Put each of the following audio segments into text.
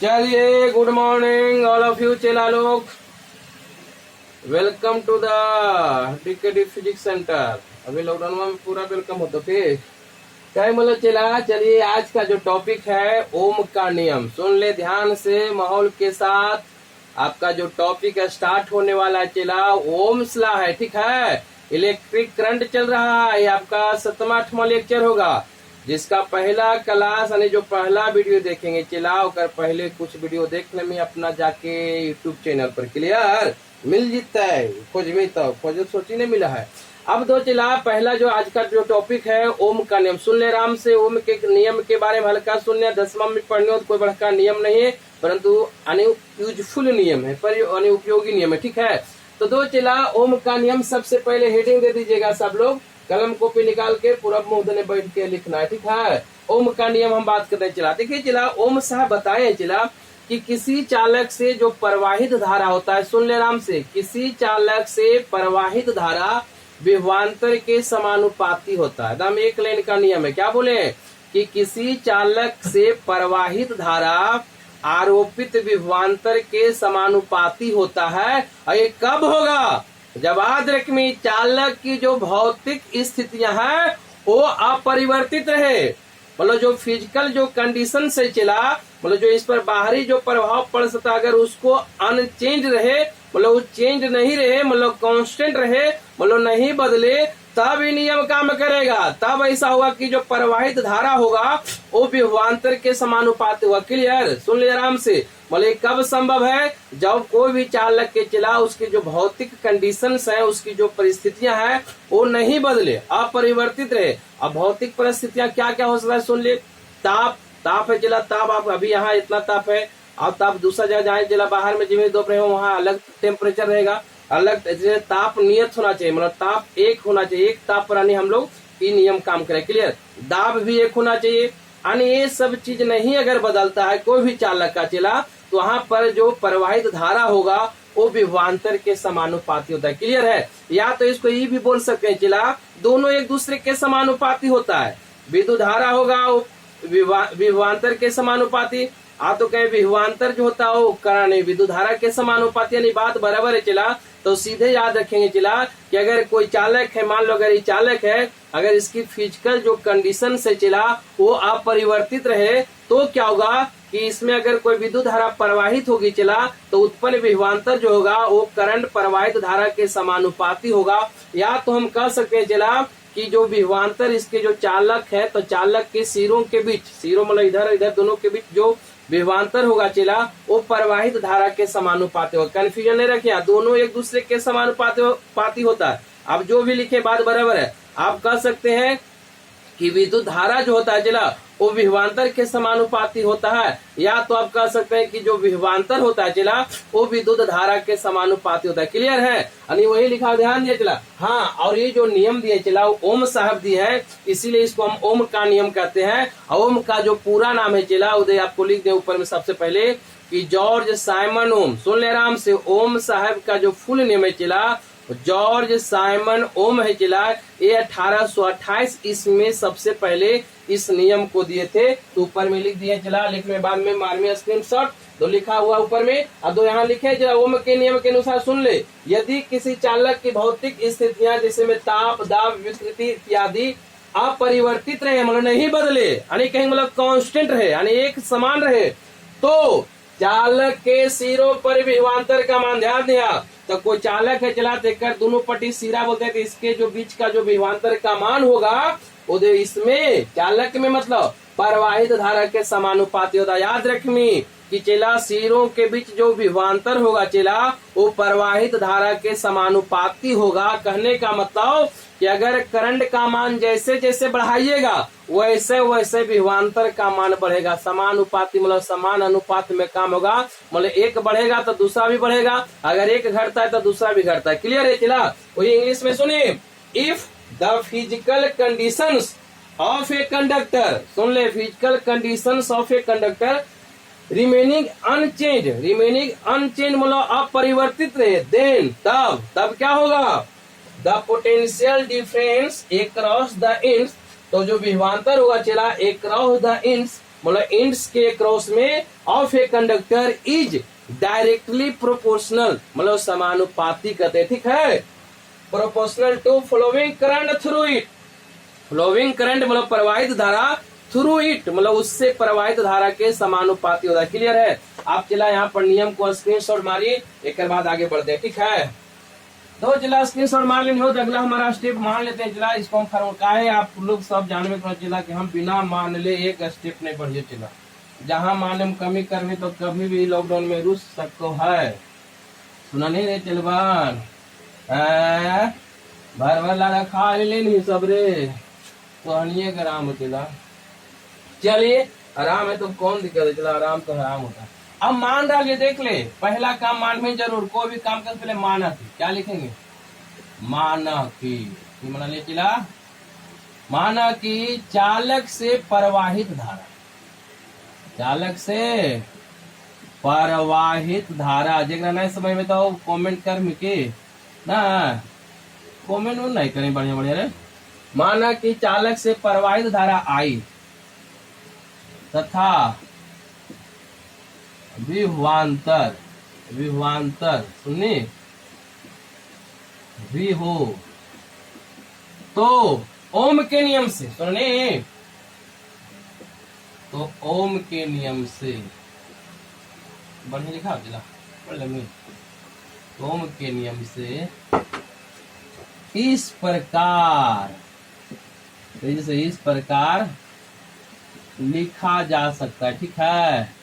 चलिए, good morning all of you चेला लोग। Welcome to the DKD physics centre. अभी लॉकडाउन में पूरा वेलकम होता फिर क्या मतलब चला। चलिए, आज का जो टॉपिक है ओम का नियम। सुन ले ध्यान से, माहौल के साथ। आपका जो टॉपिक है स्टार्ट होने वाला है चला, ओम्स लॉ है, ठीक है। इलेक्ट्रिक करंट चल रहा है। ये आपका 7वां 8वां लेक्चर होगा, जिसका पहला क्लास यानी जो पहला वीडियो देखेंगे चलाओ कर पहले कुछ वीडियो देखने में अपना जाके यूट्यूब चैनल पर क्लियर मिल जीता है। खोज में तो खोज सोची नहीं मिला है। अब दो चला, पहला जो आज का जो टॉपिक है ओम का नियम। सुन ले आराम से। ओम के नियम के बारे में हल्का सुन ले। 10वां में पढ़ने हो तो कोई बड़का नियम नहीं है, परंतु यूजफुल नियम है, पर उपयोगी नियम है, ठीक है। तो दो चला, ओम का नियम। सबसे पहले हेडिंग दे दीजिएगा सब लोग, कलम कॉपी निकाल के पूरा मुंह बैठ के लिखना है, ठीक है। ओम का नियम हम बात करते हैं चला। देखिए चला, ओम साहब बताए चला कि किसी चालक से जो प्रवाहित धारा होता है, सुन ले आराम से, किसी चालक से प्रवाहित धारा विभवांतर के समानुपाती होता है। एकदम एक लाइन का नियम है। क्या बोले कि किसी चालक से प्रवाहित धारा आरोपित विभवांतर के समानुपाती होता है। और ये कब होगा? जब याद रखें चालक की जो भौतिक स्थितियां हैं वो अपरिवर्तित रहे। मतलब जो फिजिकल जो कंडीशन से चला, मतलब जो इस पर बाहरी जो प्रभाव पड़ सकता, अगर उसको अनचेंज रहे, मतलब वो चेंज नहीं रहे, मतलब कांस्टेंट रहे, मतलब नहीं बदले, तब ये नियम काम करेगा। तब ऐसा होगा कि जो प्रवाहित धारा होगा वो विभवांतर के समानुपाती होगा। क्लियर? सुन ले आराम से। मतलब कब संभव है? जब कोई भी चालक के चला उसकी जो भौतिक कंडीशंस है, उसकी जो परिस्थितियां हैं वो नहीं बदले, अपरिवर्तित रहे। अब भौतिक परिस्थितियां क्या क्या हो सकता है? सुन ले। ताप है चला, ताप आप अभी यहाँ इतना ताप है, और ताप दूसरा जगह जाए चला बाहर में जिम्मे दोपहर वहाँ अलग टेम्परेचर रहेगा, अलग ताप नियत होना चाहिए, मतलब ताप एक होना चाहिए। एक ताप पर आने हम लोग ये नियम काम करें। क्लियर? दाब भी एक होना चाहिए। यानी ये सब चीज नहीं अगर बदलता है कोई भी चालक का चला, तो वहाँ पर जो प्रवाहित धारा होगा वो विभवांतर के समानुपाती होता है। क्लियर है? या तो इसको ये भी बोल सकते हैं चला, दोनों एक दूसरे के समानुपाती होता है। विद्युत धारा होगा वो विभवांतर के समानुपाती, तो कहे विभवांतर जो होता है वो करण विद्युत धारा के समानुपाती। यानी बात बराबर है चला। तो सीधे याद रखेंगे चला कि अगर कोई चालक है, मान लो अगर ये चालक है, अगर इसकी फिजिकल जो कंडीशन से चला वो अपरिवर्तित रहे, तो क्या होगा कि इसमें अगर कोई विद्युत धारा प्रवाहित होगी चला, तो उत्पन्न विभवांतर जो होगा वो करंट प्रवाहित धारा के समानुपाती होगा। या तो हम कह सकते हैं चला कि जो विभवांतर इसके जो चालक है, तो चालक के सिरों के बीच, सिरों मतलब इधर इधर दोनों के बीच जो विभवांतर होगा चला वो प्रवाहित धारा के समानुपाती होगा। कंफ्यूजन नहीं रखिए, दोनों एक दूसरे के समानुपाती होता है। आप जो भी लिखे बात बराबर है। आप कह सकते हैं कि विद्युत धारा जो होता है चला वो विभवांतर के समानुपाती होता है, या तो आप कह सकते हैं कि जो विभवांतर होता है चला वो विद्युत धारा के समानुपाती होता है। क्लियर है? यानी वही लिखा, ध्यान दिया चला। हाँ, और ये जो नियम दिए चला वो ओम साहब दिए है, इसीलिए इसको हम ओम का नियम कहते हैं। ओम का जो पूरा नाम है चला, उदय आपको लिख दे ऊपर में सबसे पहले कि जॉर्ज साइमन ओम। सुन ले आराम से, ओम साहब का जो फुल नेम है चला जॉर्ज साइमन ओम है चला। ये 1828 इसमें सबसे पहले इस नियम को दिए थे। तो ऊपर में लिख दिए चला, लिखने बाद में मारने स्क्रीनशॉट, तो लिखा हुआ ऊपर में। अब दो यहाँ लिखे चला, ओम के नियम के अनुसार सुन ले, यदि किसी चालक की भौतिक स्थितियां जैसे में ताप, दाब, विकृति इत्यादि अपरिवर्तित रहे, मतलब नहीं बदले, यानी कहीं मतलब कांस्टेंट रहे, यानी एक समान रहे, तो चालक के सिरों पर विभवांतर का मान, ध्यान दिया, तो कोई चालक है चला देखकर दोनों पट्टी सिरा बोलते हैं, तो इसके जो बीच का जो विभवांतर का मान होगा वो इसमें चालक में मतलब प्रवाहित धारा के समानुपाती होता है। याद रखनी कि चला सिरों के बीच जो विभवांतर होगा चला वो प्रवाहित धारा के समानुपाती होगा। कहने का मतलब कि अगर करंट का मान जैसे जैसे बढ़ाइएगा वैसे वैसे विभवांतर का मान बढ़ेगा। समानुपाती मतलब समान अनुपात में काम होगा, मतलब एक बढ़ेगा तो दूसरा भी बढ़ेगा, अगर एक घटता है तो दूसरा भी घटता है। क्लियर है चला? वही इंग्लिश में सुनिए, if the physical conditions of a conductor, सुन ले, physical conditions of a conductor remaining unchanged मतलब अपरिवर्तित रहे, देन तब क्या होगा? The potential difference across the ends, तो जो विभवांतर होगा चला अक्रॉस द इंड्स मतलब इंड्स के क्रॉस में of a conductor is directly proportional, मतलब समानुपाती कहते हैं, ठीक है। Proportional to flowing current through it, flowing current मतलब प्रवाहित धारा, थ्रू इट मतलब उससे प्रवाहित धारा के समानुपाती होता है। क्लियर है। आप चला यहाँ पर नियम को स्क्रीनशॉट मारिए, एक बाद आगे बढ़ते हैं, ठीक है। तो चला स्क्रीनशॉट मार लेने हो तो अगला हमारा स्टेप मान लेते हैं। चला इसको हम फॉर्मूला है, आप लोग सब जानवे को चला कि हम बिना मान ले एक स्टेप नहीं बढ़िए। चला जहाँ मान हम कमी करवे तो कभी भी लॉकडाउन में रुस सको है। सुना नहीं रे चलबान भर भर लाड़ा खा ले नहीं सब रे, तो हनिए का आराम होता। चलिए आराम है तो कौन दिक्कत है, चला आराम तो आराम होता है। अब मान डालिए, देख ले पहला काम मान में जरूर, कोई भी काम कर पहले माना की, क्या लिखेंगे माना की, माना ले चला माना की चालक से प्रवाहित धारा, चालक से प्रवाहित धारा। जगह नहीं समझ में तो कमेंट कर मिके ना, कमेंट नहीं करें बढ़िया बढ़िया रे। माना कि चालक से प्रवाहित धारा आई तथा विभवांतर, विभवांतर सुनिए भी हो तो ओम के नियम से, सुनिए तो ओम के नियम से, बढ़िया लिखा जिला पढ़ लेंगे। ओम के नियम से इस प्रकार, जैसे इस प्रकार लिखा जा सकता है, ठीक है,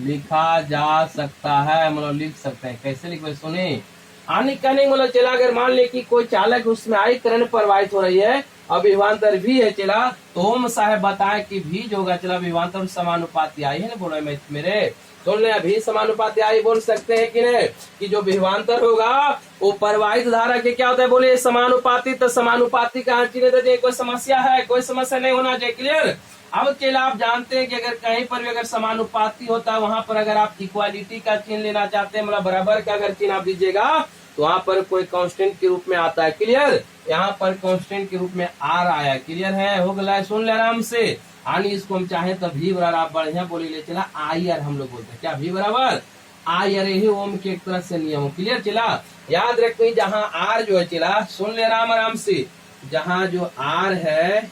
लिखा जा सकता है, मतलब लिख सकते हैं। कैसे लिख सुने आने का नहीं, मतलब चला अगर मान ले कि कोई चालक उसमें आई करंट प्रवाहित हो रही है और विभवांतर भी है चला, तो ओम साहब बताए कि भी जो होगा चला विभवांतर समानुपाती आई है ना, बोल रहे मेरे सुन ले, अभी समानुपाती आई बोल सकते हैं कि नहीं, कि जो विभवांतर होगा वो प्रवाहित धारा के क्या होता है, बोले समानुपाती, तो समानुपाती का चिन्ह दे, कोई समस्या है, कोई समस्या नहीं होना चाहिए। क्लियर। अब चला आप जानते हैं कि अगर कहीं पर भी अगर समानुपाती होता है वहां पर अगर आप इक्वालिटी का चिन्ह लेना चाहते हैं, मतलब बराबर का अगर चिन्ह आप दीजिएगा तो वहां पर कोई कांस्टेंट के रूप में आता है। क्लियर। यहाँ पर कांस्टेंट के रूप में आर आया। क्लियर है, हो गया, सुन ले आराम से। यानी इसको हम चाहे तो भी बराबर, आप बढ़िया बोली ले चला आई आर हम लोग बोलते हैं, क्या भी बराबर आई आर, यही ओम के एक तरह से नियम हो। क्लियर। चला याद रखते जहाँ आर जो है चला, सुन ले आराम से, जहाँ जो आर है,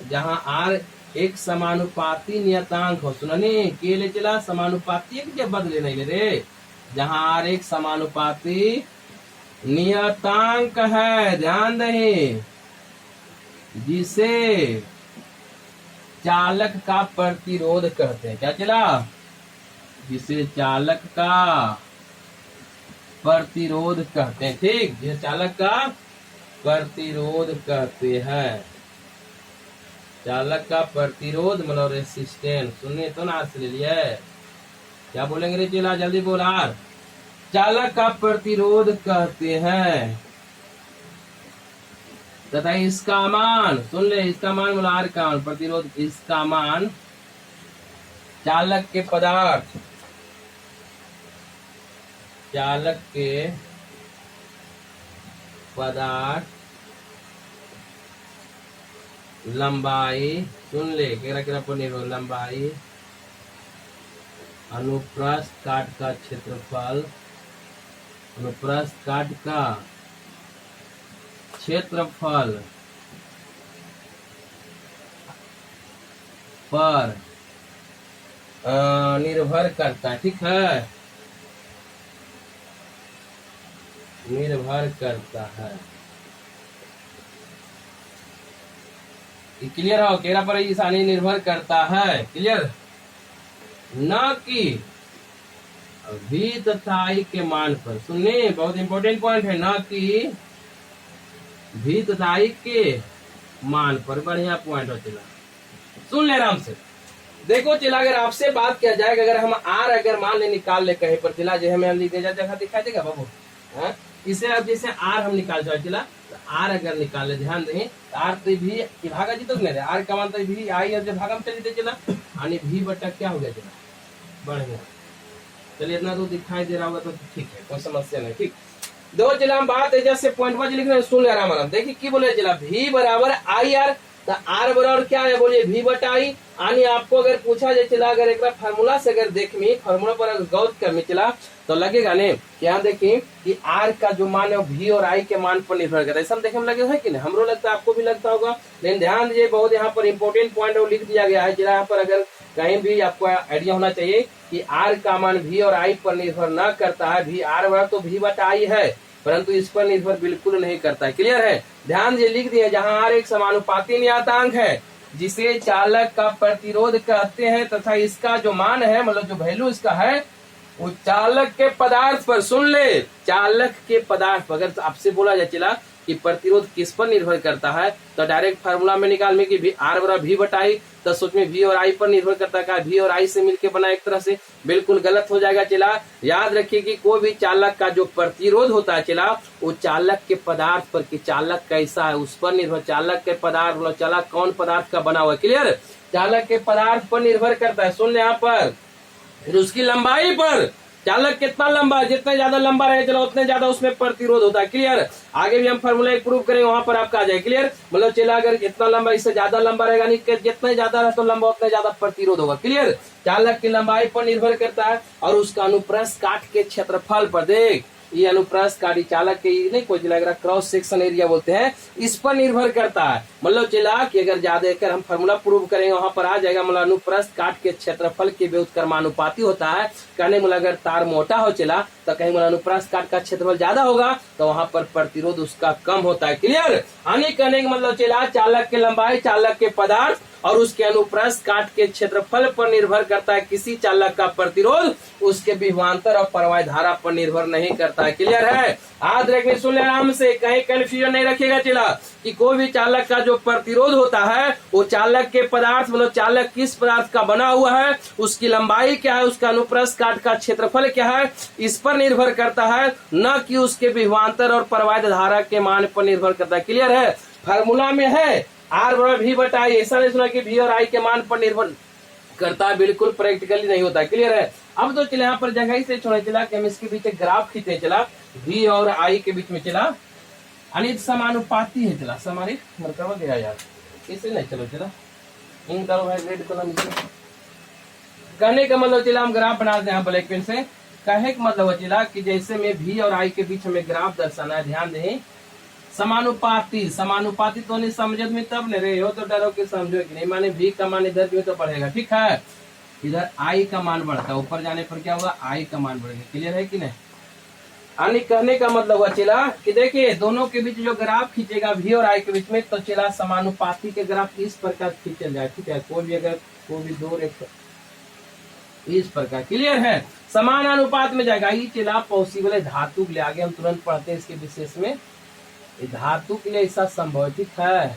जहाँ आर एक समानुपाती नियतांक हो, सुनने के लिए चला समानुपाती के बदले नहीं ले रे, जहाँ आर एक समानुपाती नियतांक है, ध्यान रहे, जिसे चालक का प्रतिरोध कहते हैं। क्या चला, जिसे चालक का प्रतिरोध कहते हैं, ठीक, जिसे चालक का प्रतिरोध कहते हैं। चालक का प्रतिरोध मतलब रेसिस्टेंस, सुनिए तो ना ले लिया, क्या बोलेंगे रे चला, जल्दी बोला। चालक का प्रतिरोध कहते हैं तथा इसका मान, सुन ले, इसका मान मतलब आर का मान, प्रतिरोध इसका मान चालक के पदार्थ, चालक के पदार्थ लंबाई, सुन ले केरा पर निर्भर, लंबाई अनुप्रस्थ काट का क्षेत्रफल, अनुप्रस्थ काट का क्षेत्रफल पर निर्भर करता है, ठीक है, निर्भर करता है। क्लियर हो, केरा पर ईशानी निर्भर करता है। क्लियर, न कि भी तथा आई के मान पर, सुनने बहुत इंपॉर्टेंट पॉइंट है, न कि भी तथा आई के मान पर, बढ़िया पॉइंट हो चला, सुन ले आराम से। देखो चला अगर आपसे बात किया जाएगा, अगर हम आर अगर मान ले निकाल ले कहीं पर चला, जो हमें लिख दिया जगह दिखाई देगा बाबू, इसे अब जैसे आर हम निकाल जाए चला, तो आर अगर निकाल ले, ध्यान दें, आर तो भी भागा जी तो नहीं, आर का मान तो भी आई और जब भागा में चली चला, यानी भी बटा क्या हो गया चला, बढ़िया। चलिए इतना तो दिखाई दे रहा होगा तो ठीक है, कोई समस्या नहीं, ठीक। दो चला हम बात है जैसे पॉइंट वाइज लिख रहे हैं, सुन ले आराम आराम। देखिए की बोले चला, भी बराबर आई आर तो आर बराबर क्या है बोलिए V बटा आई। यानी आपको अगर पूछा जाए चला अगर एक फार्मूला से अगर देखमी फार्मूला पर अगर गौर करमी चला तो लगेगा ने क्या देखिए कि आर का जो मान है V और I के मान पर निर्भर करता है। ऐसा देखने में लगे है कि नहीं, हमरो लगता है आपको भी लगता होगा। लेकिन ध्यान दीजिए बहुत यहाँ पर इंपॉर्टेंट पॉइंट वो लिख दिया गया है, जरा यहाँ पर अगर कहीं भी आपको आइडिया होना चाहिए कि आर का मान V और I पर निर्भर न करता है। V आर बराबर तो V बटा I है, परंतु इस पर निर्भर बिल्कुल नहीं करता है। क्लियर है, ध्यान दीजिए लिख दिया जहाँ आर एक समानुपाती नियतांक है जिसे चालक का प्रतिरोध कहते हैं तथा इसका जो मान है मतलब जो वैल्यू इसका है वो चालक के पदार्थ पर, सुन ले, चालक के पदार्थ पर। अगर आपसे बोला जाए चला कि प्रतिरोध किस पर निर्भर करता है तो डायरेक्ट फार्मूला में निकाल में कि आर बराबर V बटा आई, तो सोच में V और I पर निर्भर करता है। V और I से मिलके बना एक तरह से बिल्कुल गलत हो जाएगा। चला याद रखिए कि कोई भी चालक का जो प्रतिरोध होता है चला वो चालक के पदार्थ पर कि चालक कैसा है उस पर निर्भर, चालक के पदार्थ मतलब चालक कौन पदार्थ का बना हुआ है। क्लियर, चालक के पदार्थ पर निर्भर करता है। सुन यहाँ पर फिर उसकी लंबाई पर, चालक कितना लंबा है, जितना ज्यादा लंबा रहे चलो उतने ज्यादा उसमें प्रतिरोध होता है। क्लियर, आगे भी हम फार्मूला एक प्रूव करेंगे वहां पर आपका आ जाए। क्लियर, मतलब चला अगर जितना लंबा इससे ज्यादा लंबा रहेगा नहीं, जितना ज्यादा रहे तो लंबा उतना ज्यादा प्रतिरोध होगा। क्लियर, चालक की लंबाई पर निर्भर करता है और उसका अनुप्रस्थ काट के क्षेत्रफल पर, देख ये अनुप्रस्थ काटी चालक के नहीं कोई लग रहा क्रॉस सेक्शन एरिया बोलते हैं, इस पर निर्भर करता है। मतलब चला कि अगर ज्यादा कर हम फार्मूला प्रूव करेंगे वहां पर आ जाएगा। मतलब अनुप्रस्थ काट के क्षेत्रफल के व्युत्क्रमानुपाती होता है। कहने मतलब अगर तार मोटा हो चला तो कहीं मतलब अनुप्रस्थ काट का क्षेत्रफल ज्यादा होगा तो वहां पर प्रतिरोध उसका कम होता है। क्लियर, आने कहने का मतलब चला चालक की लंबाई चालक के पदार्थ और उसके अनुप्रस्थ काट के क्षेत्रफल पर निर्भर करता है। किसी चालक का प्रतिरोध उसके विभवांतर और प्रवाह धारा पर निर्भर नहीं करता है। क्लियर है, याद रखने सुन ले आराम से, कहीं कंफ्यूजन नहीं रखेगा चला कि कोई भी चालक का जो प्रतिरोध होता है वो चालक के पदार्थ मतलब चालक किस पदार्थ का बना हुआ है, उसकी लंबाई क्या है, उसका अनुप्रस्थ काट का क्षेत्रफल क्या है, इस पर निर्भर करता है, न कि उसके विभवांतर और प्रवाह धारा के मान पर निर्भर करता है। क्लियर है, फार्मूला में है आर बराबर V बटा आई, ऐसा नहीं सुना कि V और I के मान पर निर्भर करता है, बिल्कुल प्रैक्टिकली नहीं होता। क्लियर है, अब तो चले यहाँ पर जगह ही से छोड़े चला कि हम इसके बीच एक ग्राफ खींचे चला V और I के बीच में चला अनित समानुपाती है चला समानित मरकबा गया यार इसे नहीं चलो चला इन करो भाई रेड कलम कहने का मतलब चला हम ग्राफ बना दे हैं ब्लैक पेन से। कहे का मतलब चला कि जैसे में V और I के बीच हमें ग्राफ दर्शाना है, ध्यान दें समानुपाती, समानुपाती तो नहीं समझे में तब नहीं रहे हो तो डरो कि समझो कि नहीं, माने V का मान इधर भी तो बढ़ेगा। ठीक है, इधर I का मान बढ़ता है, ऊपर जाने पर क्या होगा I का मान बढ़ेगा। क्लियर है कि नहीं, यानी कहने का मतलब हुआ चला कि देखिए दोनों के बीच जो ग्राफ खींचेगा V और I के बीच में तो चला समानुपाती के ग्राफ इस प्रकार खींचल जाए। ठीक है, कोई भी अगर कोई भी दो रेखा इस प्रकार। क्लियर है, समान अनुपात में जाएगा। ये चला पॉसिबल है धातु के लिए, आगे हम तुरंत पढ़ते हैं इसके विशेष में, धातु के लिए ऐसा संभव है। ठीक है,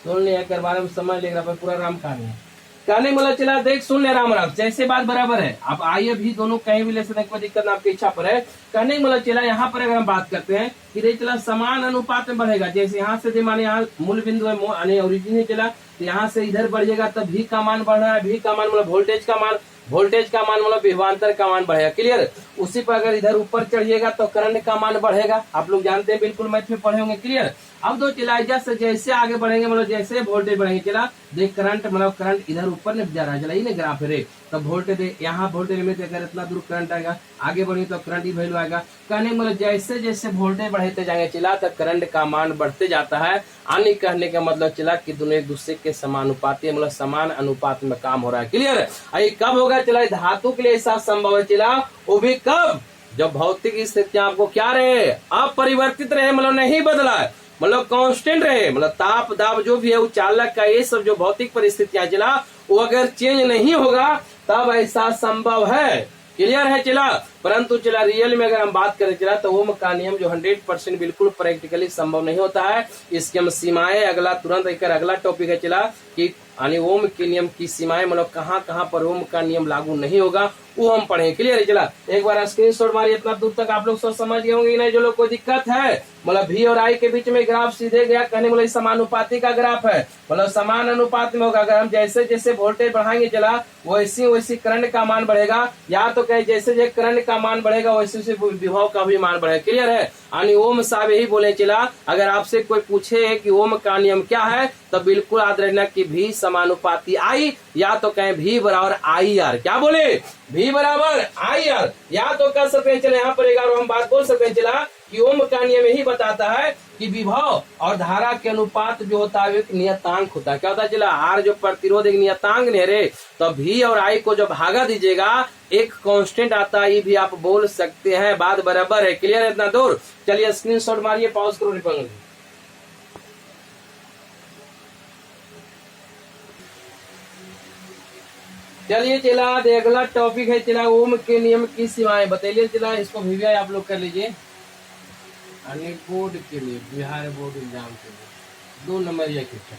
सुन लिया कर बारे में समझ लेगा पूरा राम कहानी है। कहने मतलब चला देख सुन ले राम राम जैसे बात बराबर है। अब आइए भी दोनों कहीं भी ले सकते हैं, कोई दिक्कत ना, आपकी इच्छा पर है। कहने मतलब चला यहाँ पर अगर हम बात करते हैं कि चला समान अनुपात में बढ़ेगा, जैसे यहाँ से माने यहाँ मूल बिंदु है ओरिजिन है चला तो यहाँ से इधर बढ़िएगा तब V का मान बढ़ रहा है। V का मान मतलब वोल्टेज का मान, वोल्टेज का मान मतलब विभवांतर का मान बढ़ेगा। क्लियर, उसी पर अगर इधर ऊपर चढ़िएगा तो करंट का मान बढ़ेगा, आप लोग जानते हैं बिल्कुल मैथ में पढ़े होंगे। क्लियर, अब दो चला जैसे जैसे आगे बढ़ेंगे मतलब जैसे वोल्टेज बढ़ेंगे चला देख करंट मतलब करंट इधर ऊपर नहीं जा रहा है चला ये ग्राफ है तो वोल्टेज यहाँ वोल्टेज में अगर इतना दूर करंट आएगा आगे बढ़ेंगे तो करंट ही वैल्यू आएगा। कहने मतलब जैसे जैसे वोल्टेज बढ़ते जाएंगे चला तो करंट का मान बढ़ते जाता है। आने कहने का मतलब चला कि दोनों एक दूसरे के समानुपाती मतलब समान अनुपात में काम हो रहा है। क्लियर, ये कब होगा चला धातु के लिए ऐसा संभव है चला वो भी कब जब भौतिक स्थितियां आपको क्या रहे अपरिवर्तित रहे मतलब नहीं बदला है मतलब कांस्टेंट रहे मतलब ताप दाब जो भी है वो चालक का ये सब जो भौतिक परिस्थितियां चला वो अगर चेंज नहीं होगा तब ऐसा संभव है। क्लियर है चला, परंतु चला रियल में अगर हम बात करें चला तो ओम का नियम जो 100% बिल्कुल प्रैक्टिकली संभव नहीं होता है। इसकी हम सीमाएं अगला तुरंत एक अगला टॉपिक है चला कि यानी ओम के नियम की सीमाएं मतलब कहाँ कहाँ पर ओम का नियम लागू नहीं होगा वो हम पढ़े। क्लियर है चला, एक बार स्क्रीनशॉट मारिए, इतना दूर तक आप लोग सब समझ गए होंगे नहीं, जो लोग कोई दिक्कत है मतलब भी और आई के बीच में ग्राफ सीधे गया, कहने मतलब समानुपाती का ग्राफ है, मतलब समान अनुपात में होगा। अगर हम जैसे जैसे वोल्टेज बढ़ाएंगे चला वैसी वैसी करंट का मान बढ़ेगा, या तो कहे जैसे जैसे करंट का मान बढ़ेगा वैसे वैसे विभव का भी मान बढ़ेगा। क्लियर है? यानी ओम साहब यही बोले चला, अगर आपसे कोई पूछे कि ओम का नियम क्या है तो बिल्कुल याद रखना कि भी समानुपाती आई, या तो कहें भी बराबर आई आर। क्या बोले? भी बराबर आई आर, या तो कह सकते हैं चले यहाँ पर एक हम बात बोल सकते हैं चला कि ओम का नियम यही बताता है कि विभव और धारा के अनुपात जो होता है एक नियतांक होता है। क्या होता है चला? आर जो प्रतिरोध एक नियतांक नहीं रे, तो भी और आई को जब भागा दीजिएगा एक कांस्टेंट आता है, ये भी आप बोल सकते हैं। बात बराबर है? क्लियर है इतना दूर? चलिए स्क्रीनशॉट मारिए, पॉज करो, रिपंग। चलिए चला अगला टॉपिक है चला ओम के नियम की सीमाएं बताइए चला। इसको भी आप लोग कर लीजिए, बोर्ड के लिए, बिहार बोर्ड एग्जाम के लिए 2 नंबर या क्वेश्चन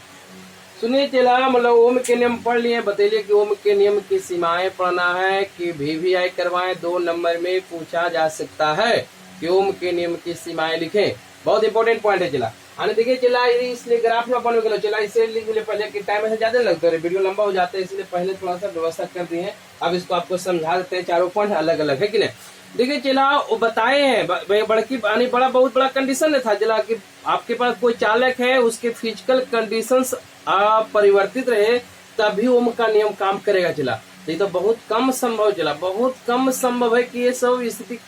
सुनिए चला। मतलब ओम के नियम पढ़ लिए, बताइए कि ओम के नियम की सीमाएं पढ़ना है कि VVI करवाएं। 2 नंबर में पूछा जा सकता है कि ओम के नियम की सीमाएं लिखें, बहुत इंपॉर्टेंट पॉइंट है चला। आने देखिए चला इसलिए ग्राफ में अपन के चला इसे लिख ले पहले कि टाइम ऐसे ज्यादा लगता है, वीडियो लंबा हो जाता है, इसलिए पहले थोड़ा सा व्यवस्था कर दी है। अब इसको आपको समझा देते हैं, चारों पॉइंट अलग अलग है कि नहीं। देखिए चला वो बताए हैं बड़ा बहुत बड़ा कंडीशन था चला कि आपके पास कोई चालक है, उसके फिजिकल कंडीशंस परिवर्तित रहे तभी ओम का नियम काम करेगा चला। तो ये तो बहुत कम संभव चला, बहुत कम संभव है कि ये सब स्थिति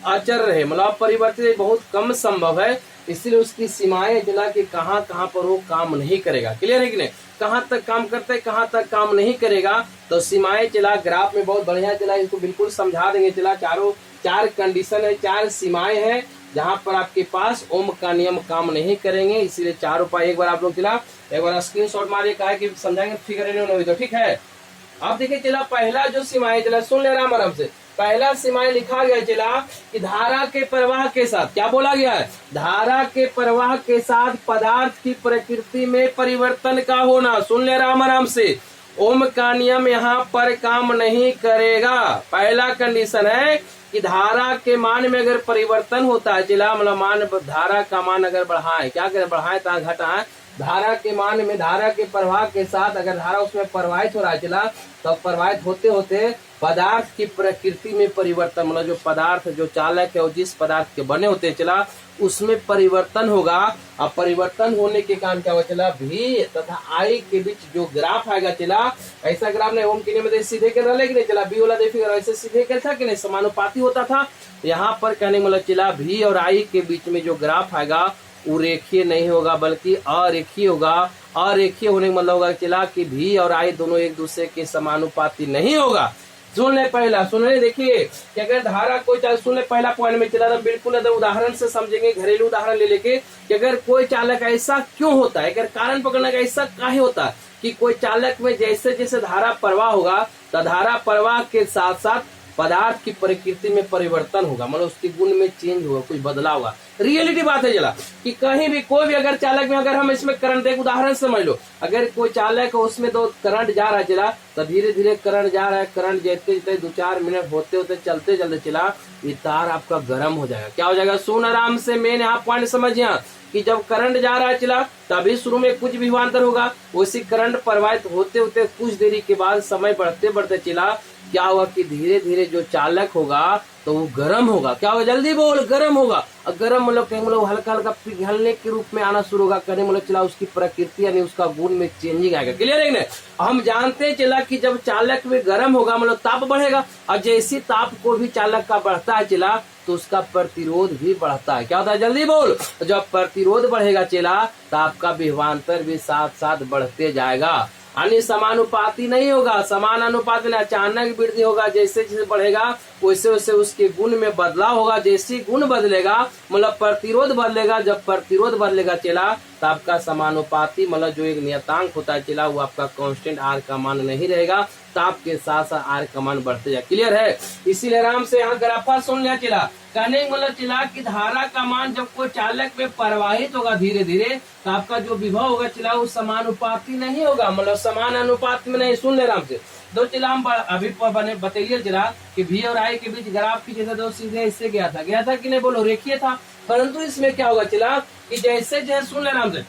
आचर रहे, मतलब परिवर्तित बहुत कम संभव है। इसलिए उसकी सीमाएं चला कि कहाँ कहाँ पर वो काम नहीं करेगा। क्लियर है कि नहीं? कहाँ तक काम करता है, कहाँ तक काम नहीं करेगा। तो सीमाएं चला ग्राफ में बहुत बढ़िया चला, इसको बिल्कुल समझा देंगे चला। 4 कंडीशन है, 4 सीमाएं हैं जहाँ पर आपके पास ओम का नियम काम नहीं करेंगे। इसीलिए 4 उपाय एक बार आप लोग चला एक बार स्क्रीनशॉट मारिए, कहा कि समझाएंगे फिगर नहीं तो ठीक है। अब देखिए चला पहला जो सीमाएं चला सुन ले आराम से। पहला सीमाएं लिखा गया चला कि धारा के प्रवाह के साथ, क्या बोला गया है? धारा के प्रवाह के साथ पदार्थ की प्रकृति में परिवर्तन का होना। सुन ले आराम से, ओम का नियम यहाँ पर काम नहीं करेगा। पहला कंडीशन है कि धारा के मान में अगर परिवर्तन होता है चला, मतलब मान धारा का मान अगर बढ़ाए, क्या करें बढ़ाए ता घटाए, धारा के मान में धारा के प्रवाह के साथ अगर धारा उसमें प्रवाहित हो रहा है चला, तो प्रवाहित होते होते पदार्थ की प्रकृति में परिवर्तन, मतलब जो पदार्थ जो चालक है वो जिस पदार्थ के बने होते हैं चला उसमें परिवर्तन होगा। अब परिवर्तन होने के कारण क्या होगा चला, भी तथा आई के बीच जो ग्राफ आएगा चला, ऐसा ग्राफ नहीं ओम के नियम सीधे कर रहा है चला, बी वाला देखिएगा ऐसे सीधे कर था कि नहीं, समानुपाती होता था। यहाँ पर कहने मतलब चला भी और आई के बीच में जो ग्राफ आएगा वो रेखीय नहीं होगा बल्कि अरेखीय होगा। अरेखीय होने का मतलब होगा चला कि भी और आई दोनों एक दूसरे के समानुपाती नहीं होगा। सुन ले पहला, सुन ले देखिए कि अगर धारा कोई चालक, सुन ले पहला पॉइंट में चला बिल्कुल उदाहरण से समझेंगे, घरेलू उदाहरण ले लेके कि अगर कोई चालक ऐसा क्यों होता है, अगर कारण पकड़ने का ऐसा काहे होता है कि कोई चालक में जैसे जैसे धारा प्रवाह होगा तो धारा प्रवाह के साथ साथ पदार्थ की प्रकृति में परिवर्तन होगा, मतलब उसके गुण में चेंज होगा, कुछ बदलाव होगा। रियलिटी बात है चला कि कहीं भी कोई भी अगर चालक में अगर हम इसमें करंट, एक उदाहरण समझ लो, अगर कोई चालक है उसमें तो करंट जा रहा है चला, तो धीरे धीरे करंट जा रहा है, करंट जैसे जैसे 2-4 मिनट होते होते चलते चलते चला ये तार आपका गर्म हो जाएगा। क्या हो जाएगा? सुन आराम से, मेन यहाँ पॉइंट समझिए कि जब करंट जा रहा है चला तभी शुरू में कुछ विभवांतर होगा, उसी करंट प्रवाहित होते होते कुछ देरी के बाद समय बढ़ते बढ़ते चला क्या होगा कि धीरे धीरे जो चालक होगा तो वो गर्म होगा। क्या होगा? जल्दी बोल, गर्म होगा। और गर्म मतलब कहीं मतलब हल्का हल्का पिघलने के रूप में आना शुरू होगा, कहने मतलब चला उसकी प्रकृति यानी उसका गुण में चेंजिंग आएगा। क्लियर है ना? हम जानते हैं चला कि जब चालक में गर्म होगा मतलब ताप बढ़ेगा, और जैसी ताप को भी चालक का बढ़ता है चला तो उसका प्रतिरोध भी बढ़ता है। क्या होता है? जल्दी बोल। जब प्रतिरोध बढ़ेगा चला तो आपका विभवांतर भी साथ साथ बढ़ते जाएगा, यानी समानुपाती नहीं होगा। समान अनुपात में अचानक वृद्धि होगा, जैसे जैसे बढ़ेगा वैसे वैसे उसके गुण में बदलाव होगा। जैसे गुण बदलेगा मतलब प्रतिरोध बदलेगा, जब प्रतिरोध बदलेगा चला तो आपका समानुपाती मतलब जो एक नियतांक होता है चला वो आपका कांस्टेंट आर का मान नहीं रहेगा, ताप के साथ साथ आर का मान बढ़ते जाए। क्लियर है? इसीलिए आराम से यहाँ ग्राफा सुन लिया चला, कहने मतलब चला कि धारा का मान जब कोई चालक में प्रवाहित होगा धीरे धीरे तो आपका जो विभव होगा चला वो समानुपाती नहीं होगा, मतलब समान अनुपात में नहीं। सुन ले आराम से, दो चला हम अभी बने बताइए चला कि V और I के बीच ग्राफ की जैसे दो सीधे इससे गया था कि नहीं, बोलो रेखीय था। परंतु इसमें क्या होगा चला कि जैसे जैसे सुन लेना हमसे,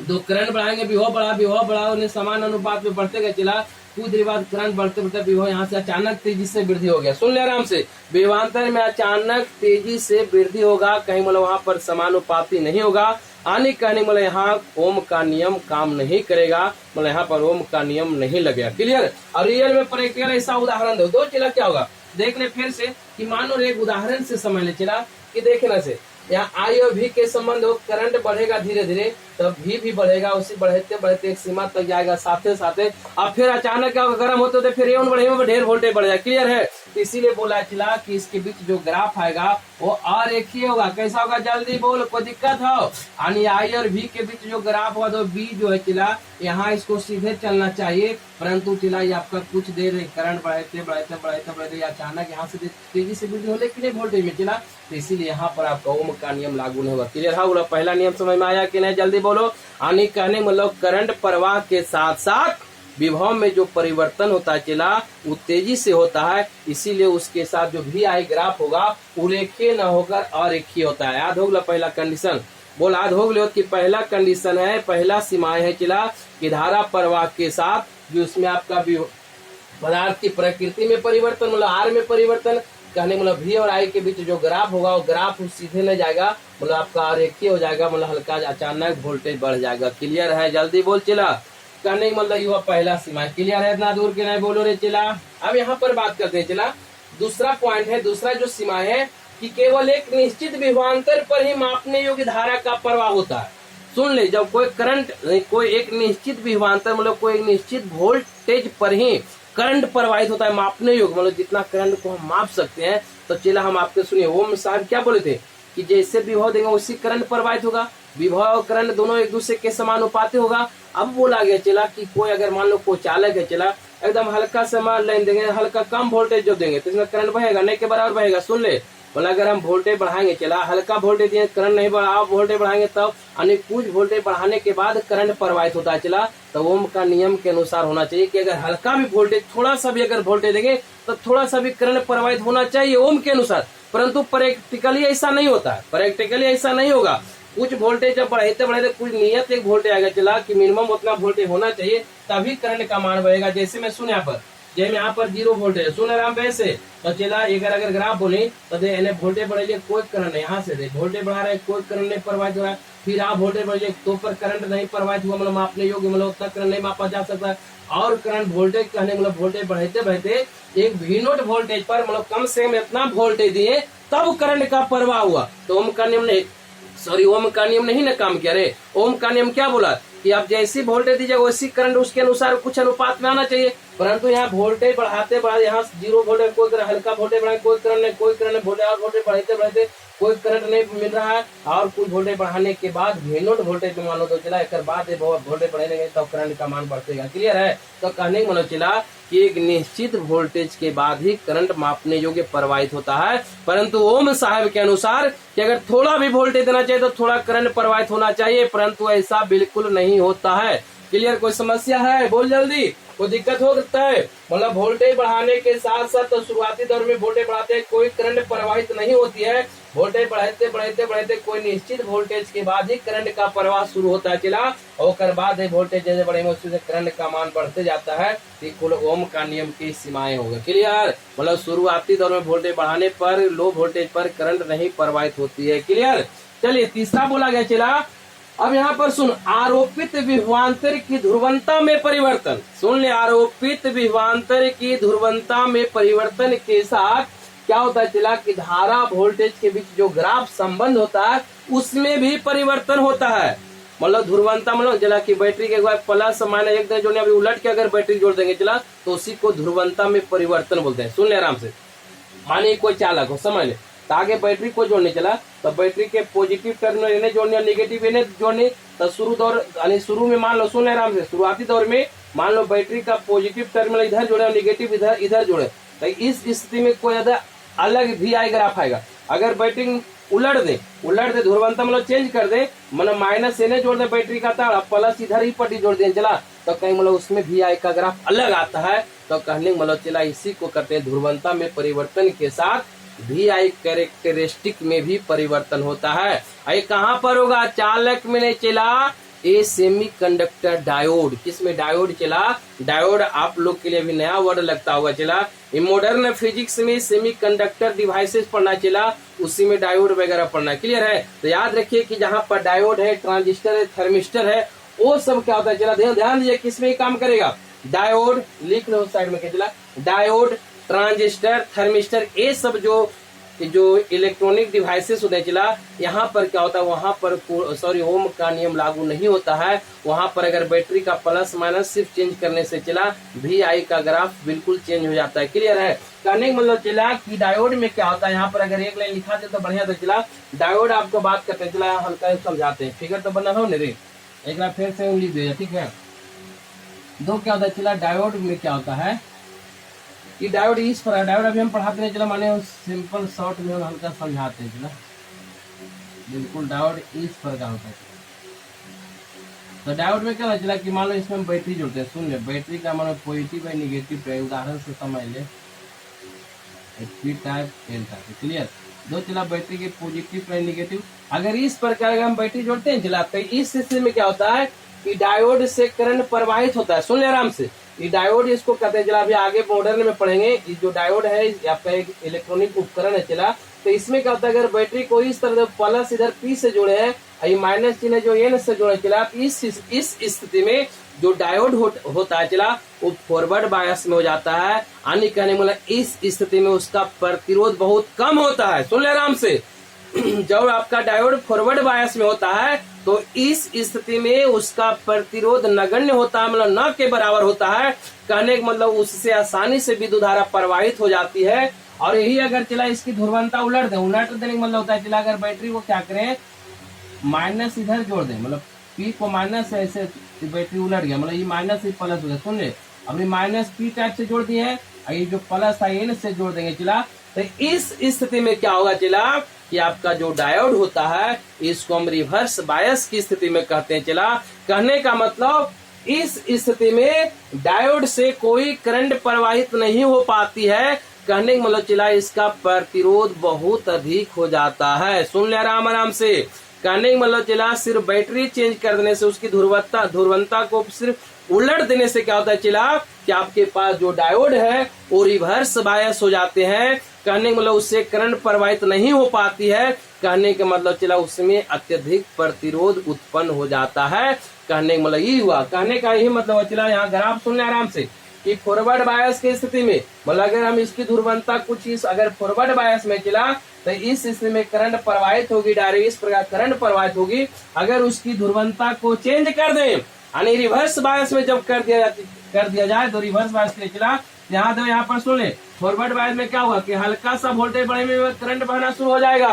दो करंट बढ़ाएंगे, विभव बढ़ा उन्हें समान अनुपात में बढ़ते गए चला, कुछ देर बाद करंट बढ़ते बढ़ते विभव यहाँ से अचानक तेजी से वृद्धि हो गया। सुन ले आराम से, विभवांतर में अचानक तेजी से वृद्धि होगा, कहीं मतलब वहां पर समानुपाती नहीं होगा। आने कहने मतलब यहाँ ओम का नियम काम नहीं करेगा, मतलब यहाँ पर ओम का नियम नहीं लगेगा। क्लियर। और रियल में प्रैक्टिकल ऐसा उदाहरण दो चला क्या होगा देख ले फिर से कि मानो एक उदाहरण से समझ ले चला कि देखना से यहाँ I और V के संबंध हो, करंट बढ़ेगा धीरे धीरे तब V भी बढ़ेगा, उसी बढ़ते बढ़ते एक सीमा तक जाएगा, साथे साथे अब फिर अचानक क्या गर्म होते होते फिर ये बढ़ेगा, ढेर वोल्टेज बढ़ जाएगा। क्लियर है। तो इसीलिए बोला चला कि इसके बीच जो ग्राफ आएगा वो अरेखीय होगा। कैसा होगा जल्दी बोल, कोई दिक्कत हो। यानी I और V के बीच जो ग्राफ होगा तो V जो है चला यहाँ इसको सीधे चलना चाहिए, परंतु चला ये आपका कुछ देर करंट बढ़ते अचानक यहाँ से तेजी से वृद्धि होने के लिए वोल्टेज में चला, तो इसीलिए यहाँ पर आपका ओम का नियम लागू नहीं होगा। क्लियर है। बोलो पहला नियम समझ में आया कि नहीं, जल्दी बोलो। आने कहने मतलब करंट प्रवाह के साथ साथ विभव में जो परिवर्तन होता है चला वो तेजी से होता है, इसीलिए उसके साथ जो भी आई ग्राफ होगा वो रेखीय न होकर अरेखीय होता है। याद होगा पहला कंडीशन, बोल याद हो गया कि पहला कंडीशन है, पहला सीमाएं है चला कि धारा प्रवाह के साथ जो उसमें आपका पदार्थ की प्रकृति में परिवर्तन मतलब आर में परिवर्तन कहने मतलब V और I के बीच जो ग्राफ होगा वो ग्राफ सीधे नहीं जाएगा, मतलब आपका अरेखीय हो जाएगा, मतलब हल्का अचानक वोल्टेज बढ़ जाएगा। क्लियर है, जल्दी बोल चला। कहने मतलब ये पहला सीमा। क्लियर है, इतना दूर के नहीं बोलो रे चला। अब यहाँ पर बात करते हैं चला, दूसरा पॉइंट है, दूसरा जो सीमा है कि केवल एक निश्चित विभवांतर पर ही मापने योग्य धारा का प्रवाह होता है। सुन ले, जब कोई करंट कोई एक निश्चित विभवांतर मतलब कोई एक निश्चित वोल्टेज पर ही करंट प्रवाहित होता है मापने योग्य, मतलब जितना करंट को हम माप सकते हैं, तो चला हम आपके सुनिए ओम साहब क्या बोले थे कि जैसे विभव देंगे उसी करंट प्रवाहित होगा, विभव और करंट दोनों एक दूसरे के समानुपाती होगा। अब बोला गया चला कि कोई अगर मान लो कोई चालक है चला एकदम हल्का सा मान लाइन देंगे, हल्का कम वोल्टेज जो देंगे तो इसमें करंट बहेगा नहीं के बराबर बहेगा। सुन ले, बोला अगर हम वोल्टेज बढ़ाएंगे चला हल्का वोल्टेज दिए करंट नहीं बढ़ा, वोल्टेज बढ़ाएंगे तब यानी कुछ वोल्टेज बढ़ाने के बाद करंट प्रवाहित होता है चला, तो ओम का नियम के अनुसार होना चाहिए कि अगर हल्का भी वोल्टेज थोड़ा सा भी अगर वोल्टेज देंगे तो थोड़ा सा भी करंट प्रवाहित होना चाहिए ओम के अनुसार। परंतु प्रैक्टिकली ऐसा नहीं होता है, प्रैक्टिकली ऐसा नहीं होगा। कुछ वोल्टेज जब बढ़ाते बढ़ाते कुछ नियत एक वोल्टेज आएगा चला कि मिनिमम उतना वोल्टेज होना चाहिए तभी करंट का मान बढ़ेगा। जैसे मैं सुन यहाँ पर जैसे यहाँ पर 0 वोल्टेज सुन आराम वैसे तो चला अगर ग्राफ बोले तो दे वोल्टेज बढ़े कोई करंट नहीं, यहाँ से दे वोल्टेज बढ़ा रहे कोई करंट नहीं प्रवाहित हो रहा है, फिर आप वोल्टेज बढ़े तो पर करंट नहीं प्रवाहित हुआ मतलब मापने योग्य मतलब उतना करंट नहीं मापा जा सकता। और करंट वोल्टेज कहने मतलब वोल्टेज बढ़ते बढ़ते एक V0 वोल्टेज पर मतलब कम से कम इतना वोल्टेज दिए तब करंट का प्रवाह हुआ। तो ओम का नियम नहीं, सॉरी ओम का नियम नहीं ना काम किया रे। ओम का नियम क्या बोला कि आप जैसी वोल्टेज दीजिएगा वैसी करंट उसके अनुसार कुछ अनुपात में आना चाहिए। परंतु यहाँ वोल्टेज बढ़ाते बढ़ाते यहाँ 0 वोल्टेज कोई करंट हल्का वोल्टेज बढ़ाए कोई करंट नहीं, कोई करंट नहीं, वोल्टेज और वोल्टेज बढ़ाते बढ़ाते कोई करंट नहीं मिल रहा है और कुछ वोल्टेज बढ़ाने के बाद V0 वोल्टेज में मानो तो चला एक बाद वोल्टेज बढ़ेंगे तब करंट का मान बढ़ेगा। क्लियर है। तो कहने मानो चला कि एक निश्चित वोल्टेज के बाद ही करंट मापने योग्य प्रवाहित होता है, परंतु ओम साहब के अनुसार कि अगर थोड़ा भी वोल्टेज देना चाहिए तो थोड़ा करंट प्रवाहित होना चाहिए, परंतु ऐसा बिल्कुल नहीं होता है। क्लियर, कोई समस्या है बोल जल्दी, कोई दिक्कत हो सकता है। मतलब वोल्टेज बढ़ाने के साथ साथ तो शुरुआती दौर में वोल्टेज बढ़ाते कोई करंट प्रवाहित नहीं होती है, वोल्टेज बढ़ाते बढ़ाते बढ़ाते कोई निश्चित वोल्टेज के बाद ही करंट का प्रवाह शुरू होता है चला और बाद वोल्टेज जैसे बढ़ेंगे उससे करंट का मान बढ़ते जाता है। कुल ओम का नियम की सीमाएं होगा। क्लियर, मतलब शुरुआती दौर में वोल्टेज बढ़ाने पर लो वोल्टेज पर करंट नहीं प्रवाहित होती है। क्लियर। चलिए तीसरा बोला गया चला, अब यहाँ पर सुन, आरोपित विभवांतर की ध्रुवंता में परिवर्तन। सुन ले, आरोपित विभवांतर की ध्रुवंता में परिवर्तन के साथ क्या होता है चला कि धारा वोल्टेज के बीच जो ग्राफ संबंध होता है उसमें भी परिवर्तन होता है। मतलब ध्रुवंता मतलब चला कि बैटरी के बाद प्लस माइनस एक दिन जोड़ने अभी उलट के अगर बैटरी जोड़ देंगे चला तो उसी को ध्रुवंता में परिवर्तन बोलते हैं। सुन ले आराम से, मानिए कोई चालक हो समझ ले तो आगे बैटरी को जोड़ने चला तो बैटरी के पॉजिटिव टर्मिनल इन्हें जोड़ने और निगेटिव इन्हें जोड़ने, तो शुरू दौर यानी शुरू में मान लो सुन ले आराम से, शुरुआती दौर में मान लो बैटरी का पॉजिटिव टर्मिनल इधर जोड़े और निगेटिव इधर जोड़े, तो इस स्थिति में कोई अलग भी आई ग्राफ आएगा। अगर बैटरी उलट दे ध्रुवंता मतलब चेंज कर दे मतलब माइनस इन्हें जोड़ दे बैटरी का तार प्लस इधर ही पट्टी जोड़ दे चला तो कहीं मतलब उसमें भी आई का ग्राफ अलग आता है। तो कहने मतलब चला इसी को कहते हैं ध्रुवंता में परिवर्तन के साथ भी आई कैरेक्टरिस्टिक में भी परिवर्तन होता है। ये कहाँ पर होगा? चालक में नहीं चला, ए सेमीकंडक्टर डायोड। किसमें डायोड चला? डायोड आप लोग के लिए अभी नया वर्ड लगता होगा चला। ये मॉडर्न फिजिक्स में सेमीकंडक्टर डिवाइसेस पढ़ना चला, उसी में डायोड वगैरह पढ़ना। क्लियर है? तो याद रखिए कि जहां पर डायोड है, ट्रांजिस्टर है, थर्मिस्टर है, वो सब क्या होता है चला, ध्यान दीजिए किसमें काम करेगा। डायोड लिख लो साइड में क्या चला, डायोड, ट्रांजिस्टर, थर्मिस्टर, ये सब जो इलेक्ट्रॉनिक डिवाइसेस होते हैं चला, यहाँ पर क्या होता है, वहां पर सॉरी ओम का नियम लागू नहीं होता है। वहां पर अगर बैटरी का प्लस माइनस सिर्फ चेंज करने से चला भी आई का ग्राफ बिल्कुल चेंज हो जाता है। क्लियर है? कहने का मतलब चला कि डायोड में क्या होता है, यहाँ पर अगर एक लाइन लिखा दे तो बढ़िया तो चला। डायोड आपको बात करते हैं चला, हल्का समझाते हैं, फिगर तो बना हो नहीं, एक बार फिर से लिख दीजिए, ठीक है। दो क्या होता है चला, डायोड में क्या होता है कि डायोड इस पर, डायोड अभी हम पढ़ाते नहीं चला, माने सिंपल शॉर्ट में हम हल्का समझाते हैं चला। बिल्कुल डायोड इस पर का होता है। तो डायोड में क्या होता है चला कि मान लो इसमें हम बैटरी जोड़ते हैं, सुन ले, बैटरी का मान लो पॉजिटिव है निगेटिव है, उदाहरण से समझ ले, P type N type. Clear? दो चला बैटरी के पॉजिटिव है निगेटिव, अगर इस प्रकार हम बैटरी जोड़ते हैं चला, तो इस स्थिति में क्या होता है कि डायोड से करंट प्रवाहित होता है। सुन ले आराम से, ये डायोड इसको कहते हैं चला, अभी आगे मॉडर्न में पढ़ेंगे। जो डायोड है आपका एक इलेक्ट्रॉनिक उपकरण है चला, तो इसमें क्या होता है, अगर बैटरी को इस तरह प्लस इधर पी से जोड़े हैं, ये माइनस चिन्ह जो एन से जोड़े चला, इस स्थिति में जो डायोड होता है चला, वो फॉरवर्ड बायस में हो जाता है। यानी कहने मतलब इस स्थिति में उसका प्रतिरोध बहुत कम होता है। सुन ले आराम से, जब आपका डायोड फॉरवर्ड बायस में होता है तो इस स्थिति में उसका प्रतिरोध नगण्य होता है, मतलब न के बराबर होता है। कहने का मतलब उससे आसानी से विद्युत धारा प्रवाहित हो जाती है। और यही अगर चला इसकी ध्रुवंता उलट देने का मतलब होता है चला, अगर बैटरी को क्या करें, माइनस इधर जोड़ दें, मतलब पी को माइनस ऐसे बैटरी उलट गया, मतलब ये माइनस ही प्लस हो गया। सुन ले, अब माइनस पी टाइप से जोड़ दिए हैं, ये जो प्लस था एन से जोड़ देंगे चला, तो इस स्थिति में क्या होगा चला कि आपका जो डायोड होता है इसको हम रिवर्स बायस की स्थिति में कहते हैं चला। कहने का मतलब इस स्थिति में डायोड से कोई करंट प्रवाहित नहीं हो पाती है। कहने का मतलब चला इसका प्रतिरोध बहुत अधिक हो जाता है। सुन ले आराम से, कहने का मतलब चला सिर्फ बैटरी चेंज कर देने से उसकी ध्रुवंता को सिर्फ उलट देने से क्या होता है चला कि आपके पास जो डायोड है वो रिवर्स बायस हो जाते हैं। कहने का मतलब उससे करंट प्रवाहित नहीं हो पाती है। कहने का मतलब चला उसमें अत्यधिक प्रतिरोध उत्पन्न हो जाता है। कहने का मतलब ये हुआ, कहने का यही मतलब चला। यहाँ ग्राफ सुनने आराम से कि फॉरवर्ड बायस की स्थिति में मतलब अगर हम इसकी ध्रुवंता कुछ इस अगर फॉरवर्ड बायस में चला तो इस स्थिति में करंट प्रवाहित होगी, डायरेक्ट इस प्रकार करंट प्रवाहित होगी। अगर उसकी ध्रुवंता को चेंज कर दें यानी रिवर्स बायस में जब कर दिया जाए तो रिवर्स बायस के लिए चला। यहाँ दो यहाँ पर सुन ले, फॉरवर्ड बायस में क्या हुआ कि हल्का सा वोल्टेज बढ़ने में करंट बहना शुरू हो जाएगा,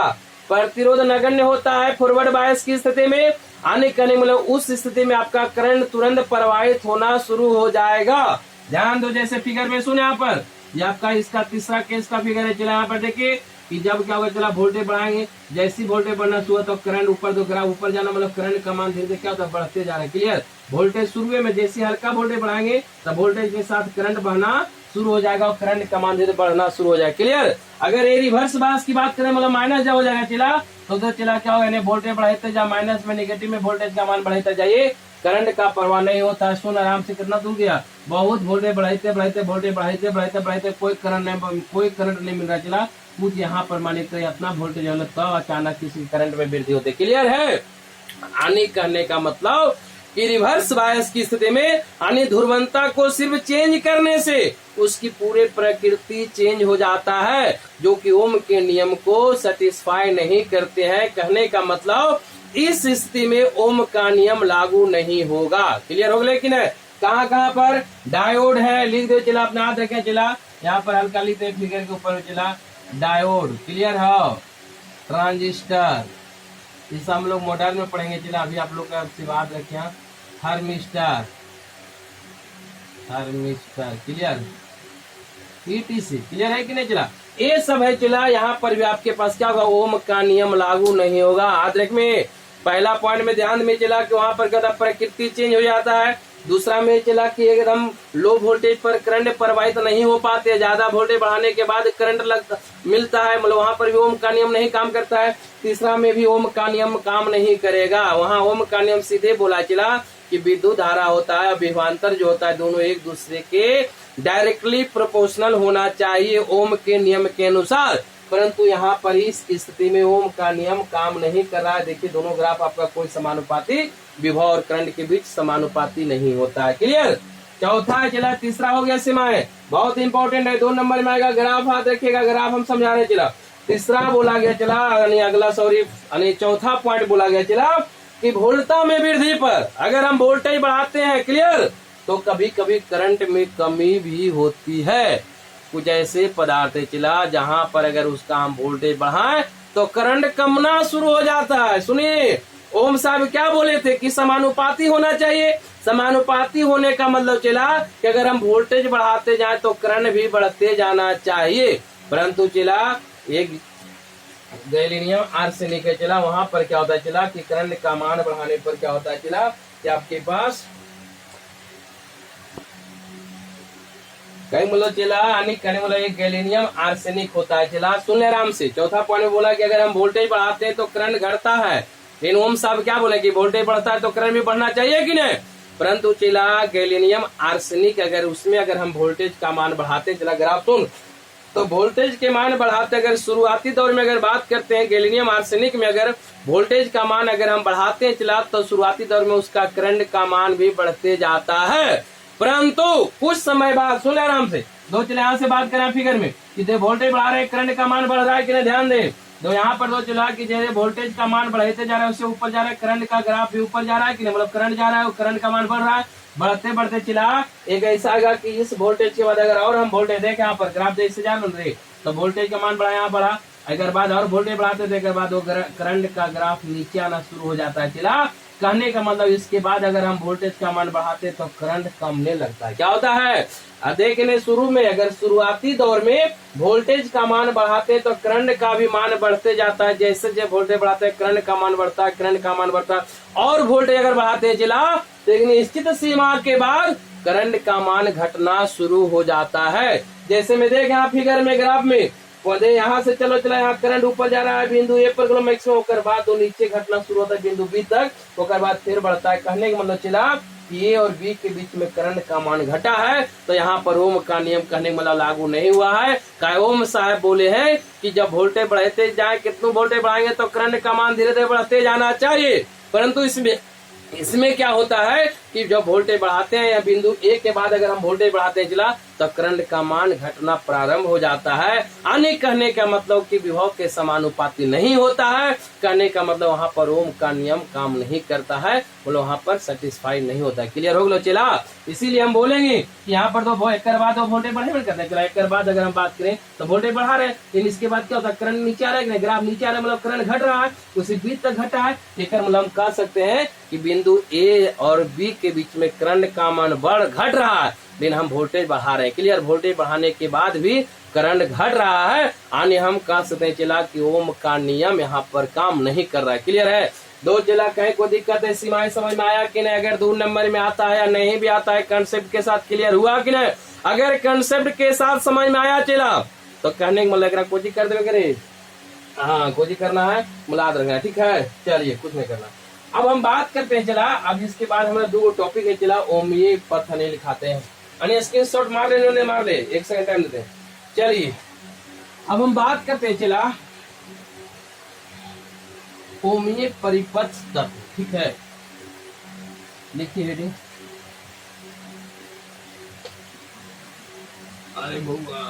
प्रतिरोध नगण्य होता है फॉरवर्ड बायस की स्थिति में। आने करने मतलब उस स्थिति में आपका करंट तुरंत प्रवाहित होना शुरू हो जाएगा। ध्यान दो, जैसे फिगर में सुन यहाँ पर, ये आपका इसका तीसरा केस का फिगर है। चला यहाँ पर देखिए कि जब क्या होगा चला वोल्टेज बढ़ाएंगे, जैसी वोल्टेज बढ़ना शुरू तो करंट ऊपर, तो ग्राफ ऊपर जाना मतलब करंट का मान धीरे धीरे क्या होता है बढ़ते जा रहा है। क्लियर? वोल्टेज शुरू में जैसे हल्का वोल्टेज बढ़ाएंगे तब वोल्टेज के साथ करंट बहना शुरू हो जाएगा और करंट का मान धीरे बढ़ना शुरू हो जाएगा। क्लियर? अगर ये रिवर्स बायस की बात करें मतलब माइनस जब हो जाएगा चला तो चला क्या होगा, वोल्टेज बढ़ाते जा, माइनस में नेगेटिव में वोल्टेज का मान बढ़ाता जाइए, करंट का प्रवाह नहीं होता है। सुन आराम से, कितना दूर गया, बहुत वोल्टेज बढ़ाते वोल्टेज बढ़ाते कोई करंट नहीं मिल रहा चला। कुछ यहाँ पर माने तो इतना वोल्टेज होना तब अचानक किसी करंट में वृद्धि होती। क्लियर है? आने कहने का मतलब कि रिवर्स बायस की स्थिति में आने ध्रुवंता को सिर्फ चेंज करने से उसकी पूरे प्रकृति चेंज हो जाता है, जो कि ओम के नियम को सेटिस्फाई नहीं करते हैं। कहने का मतलब इस स्थिति में ओम का नियम लागू नहीं होगा। क्लियर हो गया? लेकिन कहाँ कहाँ पर डायोड है लिख दो चला, अपने हाथ रखें चला, यहाँ पर हल्का लिखते फिगर के ऊपर चला डायोड। क्लियर है? ट्रांजिस्टर, इसे हम लोग मॉडर्न में पढ़ेंगे चला, अभी आप लोग का याद रखें। Thermistor, clear? ईटीसी, क्लियर है कि नहीं चला? ये सब है चला। यहाँ पर भी आपके पास क्या होगा, ओम का नियम लागू नहीं होगा। याद रख में पहला पॉइंट में ध्यान में चला कि वहां पर क्या प्रकृति चेंज हो जाता है, दूसरा में चला कि एकदम लो वोल्टेज पर करंट प्रवाहित नहीं हो पाते, ज्यादा वोल्टेज बढ़ाने के बाद करंट मिलता है, मतलब वहां पर भी ओम का नियम नहीं काम करता है। तीसरा में भी ओम का नियम काम नहीं करेगा, वहां ओम का नियम सीधे बोला चला कि विद्युत धारा होता है, विभवांतर जो होता है दोनों एक दूसरे के डायरेक्टली प्रोपोर्शनल होना चाहिए ओम के नियम के अनुसार। परंतु यहाँ पर इस स्थिति में ओम का नियम काम नहीं कर रहा है। देखिए दोनों ग्राफ आपका कोई समानुपाती विभव और करंट के बीच समानुपाती नहीं होता है। क्लियर। चौथा है चला, तीसरा हो गया सीमाएं, बहुत इंपॉर्टेंट है, 2 नंबर में आएगा। ग्राफ हाथ रखिएगा, ग्राफ हम समझा रहे चला। तीसरा बोला गया चला अगला सॉरी चौथा पॉइंट बोला गया चला कि वोल्टता में वृद्धि पर अगर हम वोल्टेज बढ़ाते हैं, क्लियर, तो कभी कभी करंट में कमी भी होती है। कुछ ऐसे पदार्थ चला जहां पर अगर उसका हम वोल्टेज बढ़ाएं तो करंट कमना शुरू हो जाता है। सुनिए ओम साहब क्या बोले थे कि समानुपाती होना चाहिए। समानुपाती होने का मतलब चला कि अगर हम वोल्टेज बढ़ाते जाए तो करंट भी बढ़ते जाना चाहिए। परंतु चला एक गैलीनियम आर्सेनिक है चला, वहां पर क्या होता है चला कि करंट का मान बढ़ाने पर क्या होता है चला कि आपके पास कई मतलब चला कहने वाला एक गैलीनियम आर्सेनिक होता है चला। सुन ले आराम से। चौथा पॉइंट में बोला कि अगर हम वोल्टेज बढ़ाते हैं तो करंट घटता है, लेकिन ओम साहब क्या बोले कि वोल्टेज बढ़ता है तो करंट भी बढ़ना चाहिए कि नहीं। परंतु चला गैलीनियम आर्सेनिक अगर उसमें अगर हम वोल्टेज का मान बढ़ाते चला, ग्राफ सुन, तो वोल्टेज के मान बढ़ाते अगर शुरुआती दौर में अगर बात करते हैं गैलीनियम आर्सेनिक में अगर वोल्टेज का मान अगर हम बढ़ाते हैं चला तो शुरुआती दौर में उसका करंट का मान भी बढ़ते जाता है। परंतु कुछ समय बाद, सुन आराम से, दो चले यहाँ से बात करें फिगर में कि वोल्टेज बढ़ा रहे करंट का मान बढ़ रहा है कि नहीं, ध्यान दे। तो यहाँ पर दो चला कि जैसे वोल्टेज का मान बढ़ते जा रहा है उससे ऊपर जा रहा है, करंट का ग्राफ भी ऊपर जा रहा है कि नहीं, मतलब करंट जा रहा है करंट का मान बढ़ रहा है। बढ़ते बढ़ते चला एक ऐसा आएगा कि इस वोल्टेज के बाद अगर और हम वोल्टेज देखें यहाँ पर ग्राफ जैसे जा रहे तो वोल्टेज का मान बढ़ा, यहाँ बढ़ा, अगर बाद और वोल्टेज बढ़ाते थे बाद वो करंट का ग्राफ नीचे आना शुरू हो जाता है। चला कहने का मतलब इसके बाद अगर हम वोल्टेज का मान बढ़ाते तो करंट कमने लगता है। क्या होता है देखने शुरू में अगर शुरुआती दौर में वोल्टेज का मान बढ़ाते तो करंट का भी मान बढ़ते जाता है। जैसे जब वोल्टेज बढ़ाते हैं करंट का मान बढ़ता है, करंट का मान बढ़ता है, और वोल्टेज अगर बढ़ाते हैं चला तो एक निश्चित सीमा के बाद करंट का मान घटना शुरू हो जाता है। जैसे में देख यहाँ फिगर में ग्राफ में पौधे यहाँ से चलो चला यहाँ करंट ऊपर जा रहा है बिंदु ए पर मैक्सिमम होकर बाद तो नीचे घटना शुरू होता है बिंदु बी तक, होकर बाद फिर बढ़ता है। कहने का मतलब चला ए और बी के बीच में करंट का मान घटा है तो यहाँ पर ओम का नियम कहने का मतलब लागू नहीं हुआ है। ओम साहब बोले हैं कि जब वोल्टेज बढ़ते जाए कितने वोल्टेज बढ़ाएंगे तो करंट का मान धीरे धीरे बढ़ते जाना चाहिए। परंतु इसमें क्या होता है कि जब वोल्टेज बढ़ाते हैं या बिंदु ए के बाद अगर हम वोल्टेज बढ़ाते हैं चला तो करंट का मान घटना प्रारंभ हो जाता है। यानी कहने का मतलब कि विभव के समानुपाती नहीं होता है। कहने का मतलब वहां पर ओम का नियम काम नहीं करता है, बोलो वहां पर सेटिस्फाई नहीं होता है। क्लियर हो गया चला। इसीलिए हम बोलेंगे कि यहाँ पर तो एक बाद वोल्टेज बढ़े करते हैं चला, एक बाद अगर हम बात करें तो वोल्टेज बढ़ा रहे हैं लेकिन इसके बाद क्या होता है करंट नीचे आ रहा है, ग्राफ नीचे आ रहा है, मतलब करंट घट रहा है, उसी बीच तक घटा है। एक मतलब हम कह सकते हैं कि बिंदु ए और बी के बीच में करंट का मान घट रहा है लेकिन हम वोल्टेज बढ़ा रहे हैं। क्लियर। वोल्टेज बढ़ाने के बाद भी करंट घट रहा है, यानी हम कह सकते हैं चला कि ओम का नियम यहाँ पर काम नहीं कर रहा है। क्लियर है। दो चला कहीं को दिक्कत है, सीमाएं समझ में आया कि नहीं, अगर 2 नंबर में आता है या नहीं भी आता है कंसेप्ट के साथ क्लियर हुआ कि नहीं। अगर कंसेप्ट के साथ समझ में आया चला तो कहने का मतलब कोचिंग कर देवे करे, हाँ कोचिंग करना है मुलाद रखना, ठीक है। चलिए कुछ नहीं करना। अब हम बात करते हैं चला, अब इसके बाद हमारा 2 टॉपिक है चला, ओमीय पथने लिखाते हैं, स्क्रीन शॉट मार ले, मार ले, 1 सेकंड टाइम देते हैं। चलिए अब हम बात करते हैं चला ओमीय परिपथ तत्व, ठीक है। लिखिए हेडिंग। अरे बउआ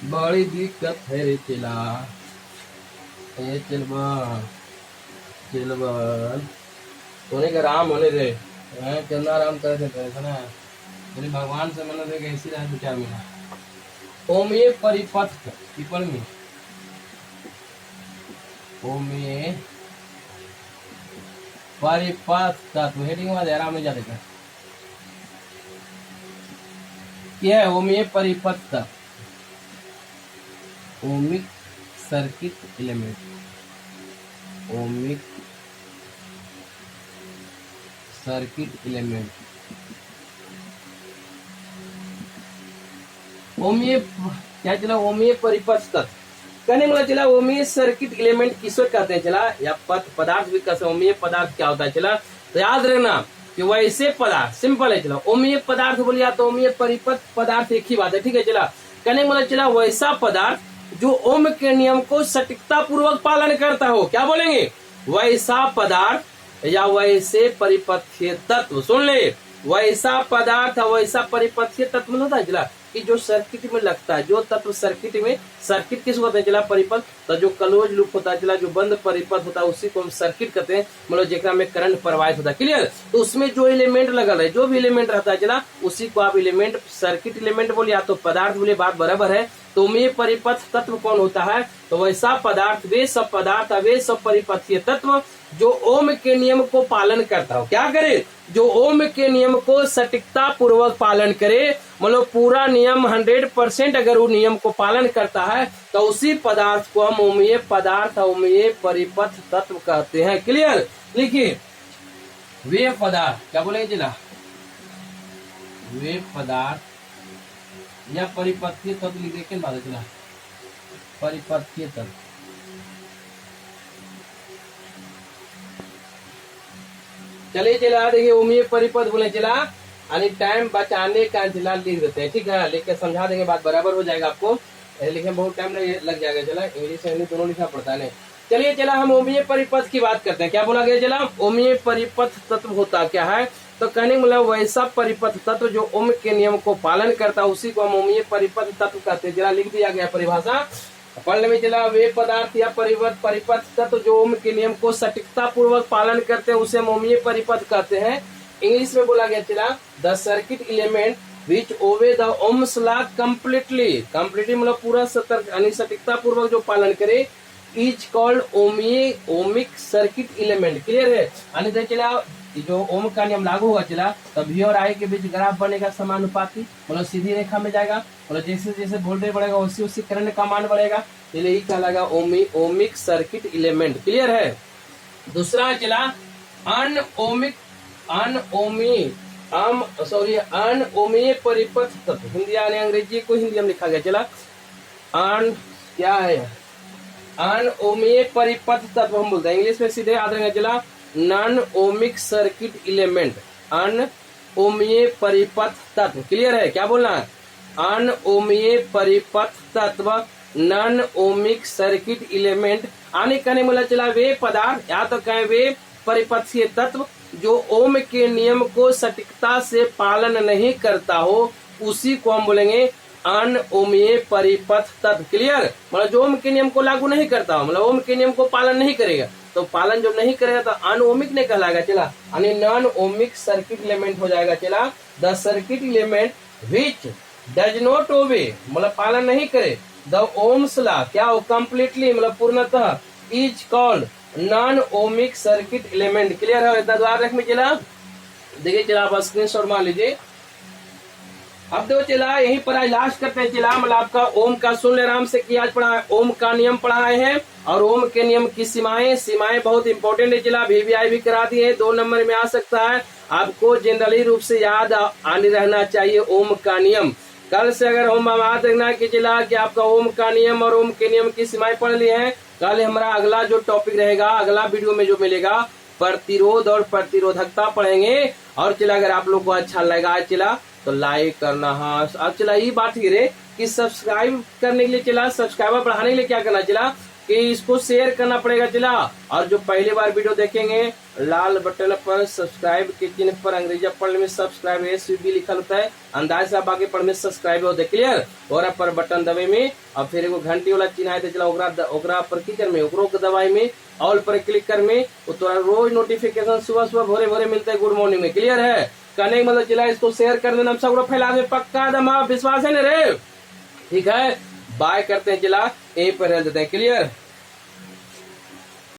बड़ी दिक्कत है रे चला, ये चलबा होने का राम होने दे, चंदा आराम करे थे ना, मेरे भगवान से मन देगा इसी तरह 2-4 महीना। ओमीय परिपथ पीपल में ओमीय परिपथ तत्व हेडिंग में आराम में जा देगा क्या है ओमीय परिपथ तत्व, ohmic circuit element, ohmic circuit element. ओमीय क्या चला, ओमीय परिपथ तत्व कहने वाला चला। ओमीय सर्किट एलिमेंट किसको कहते हैं चला, या पदार्थ भी कहते हैं। ओमीय पदार्थ क्या होता है चला, तो याद रखना कि वैसे पदार्थ, सिंपल है चला। ओमीय पदार्थ बोलिया तो ओमीय परिपथ पदार्थ एक ही बात है, ठीक है चला। कहने वाला चला वैसा पदार्थ जो ओम के नियम को सटीकता पूर्वक पालन करता हो। क्या बोलेंगे, वैसा पदार्थ या वैसे परिपथीय तत्व। सुन ले, वैसा पदार्थ वैसा परिपथीय तत्व में होता है चला कि जो सर्किट में लगता है, जो तत्व सर्किट में, सर्किट किसको कहते हैं चला, परिपथ। तो जो क्लोज लूप होता है चला, जो बंद परिपथ होता है उसी को हम सर्किट कहते हैं, मतलब जेकरा में करंट प्रवाहित होता है। क्लियर। तो उसमें जो एलिमेंट लगल है, जो भी एलिमेंट रहता है चला, उसी को आप एलिमेंट सर्किट एलिमेंट बोले या तो पदार्थ बोले, बात बराबर है। तो ओमीय परिपथ तत्व कौन होता है, तो वैसा पदार्थ, वे सब पदार्थ, वे सब परिपथीय तत्व जो ओम के नियम को पालन करता हो। क्या करे, जो ओम के नियम को सटीकता पूर्वक पालन करे, मतलब पूरा नियम 100% अगर वो नियम को पालन करता है तो उसी पदार्थ को हम ओमीय पदार्थ, ओमीय परिपथ तत्व कहते हैं। क्लियर। लिखिए, वे पदार्थ, क्या बोलेंगे जिला, वे पदार्थ या परिपथीय तत्व लिख देखे बात चला, परिपथीय तत्व। चलिए चला, देखिए ओमीय परिपथ बोले चला, यानी टाइम बचाने का जिला लिख देते हैं, ठीक है। लिख के समझा देंगे, बात बराबर हो जाएगा। आपको लिखने में बहुत टाइम लग जाएगा चला, इंग्लिश हिंदी दोनों लिखना पड़ता है। नहीं चलिए चला, हम ओमीय परिपथ की बात करते हैं। क्या बोला गया चला, ओमीय परिपथ तत्व होता क्या है, तो कहने मतलब वैसा परिपथ तत्व जो ओम के नियम को पालन करता है उसी को हम ओमीय परिपथ तत्व कहते हैं। जरा लिख दिया गया परिभाषा, पढ़ने में चला। वे पदार्थ या परिपथ तत्व जो ओम के नियम को सटीकता पूर्वक पालन करते हैं उसे हम ओमीय परिपथ कहते हैं। इंग्लिश में बोला गया चला, the circuit element which obey the Ohm's law completely, completely मतलब पूरा सतर्क यानी सटीकता पूर्वक जो पालन करे, is called ohmic circuit element. Clear है। यानी चला जो ओम का नियम लागू होगा चला, तो वी और आई के बीच ग्राफ बनेगा समानुपाती, मतलब सीधी रेखा में जाएगा, मतलब जैसे जैसे वोल्टेज बढ़ेगा उसी उसी करंट का मान बढ़ेगा, इसलिए यही कहलाएगा ओमिक सर्किट एलिमेंट। क्लियर है। दूसरा चला अनओमीय परिपथ तत्व, हिंदी यानी अंग्रेजी को हिंदी में लिखा गया चला। क्या है अनओमीय परिपथ तत्व हम बोलते हैं, इंग्लिश में सीधे याद रखना चला, नॉन ओमिक सर्किट एलिमेंट, अनओमीय परिपथ तत्व। क्लियर है। क्या बोलना है, अनओमीय परिपथ तत्व, नॉन ओमिक सर्किट एलिमेंट। आने कहने वाला चला वे पदार्थ या तो कहें वे परिपथीय तत्व जो ओम के नियम को सटीकता से पालन नहीं करता हो, उसी को हम बोलेंगे अनओमीय परिपथ तत्व। क्लियर। मतलब जो ओम के नियम को लागू नहीं करता हो, मतलब ओम के नियम को पालन नहीं करेगा, तो पालन जो नहीं करेगा तो अनओमिक नहीं कहलाएगा चला, यानी नॉन ओमिक सर्किट एलिमेंट हो जाएगा चला। The circuit element which does not obey, मतलब पालन नहीं करे, द ओम्स लॉ, क्या हो, कंप्लीटली मतलब पूर्णतः, is called non ohmic circuit element. Clear है। इतना द्वार रख में चला, देखिए चला, आप स्क्रीन शॉट मान लीजिए। अब दो चला यहीं पर आज लास्ट करते हैं चला, मतलब आपका ओम का सुन ले आराम से कि आज पढ़ा है, ओम का नियम पढ़ाए हैं और ओम के नियम की सीमाएं बहुत इंपॉर्टेंट है चला, VVI भी करा दी है, 2 नंबर में आ सकता है। आपको जनरली रूप से याद आने रहना चाहिए ओम का नियम। कल से अगर हम याद रखना कि चला कि आपका ओम का नियम और ओम के नियम की सीमाएं पढ़ लिए हैं, कल हमारा अगला जो टॉपिक रहेगा, अगला वीडियो में जो मिलेगा, प्रतिरोध और प्रतिरोधकता पढ़ेंगे। और चला अगर आप लोग को अच्छा लगा चला तो लाइक करना। हाँ अब चला ये बात ही रे कि सब्सक्राइब करने के लिए चला, सब्सक्राइबर बढ़ाने के लिए क्या करना चला कि इसको शेयर करना पड़ेगा चला। और जो पहली बार वीडियो देखेंगे, लाल बटन पर सब्सक्राइब के चिन्ह पर अंग्रेजी पढ़ने में सब्सक्राइब SUB लिखा होता है, अंदाज से आप आगे पढ़ने में सब्सक्राइब होते। क्लियर। और पर बटन दबे में और फिर एगो घंटी वाला चिन्ह है चला, ओकरा पर क्लिक कर में, ओकरो के दबाई में, ऑल पर क्लिक कर में, तो रोज नोटिफिकेशन सुबह सुबह भोरे भोरे मिलता है, गुड मॉर्निंग में। क्लियर है। कहने का मतलब चला इसको शेयर कर देना, हम सब फैला दे, पक्का दम विश्वास है ना रे। ठीक है। बाय करते हैं चला, यहीं पर रह देते हैं। क्लियर।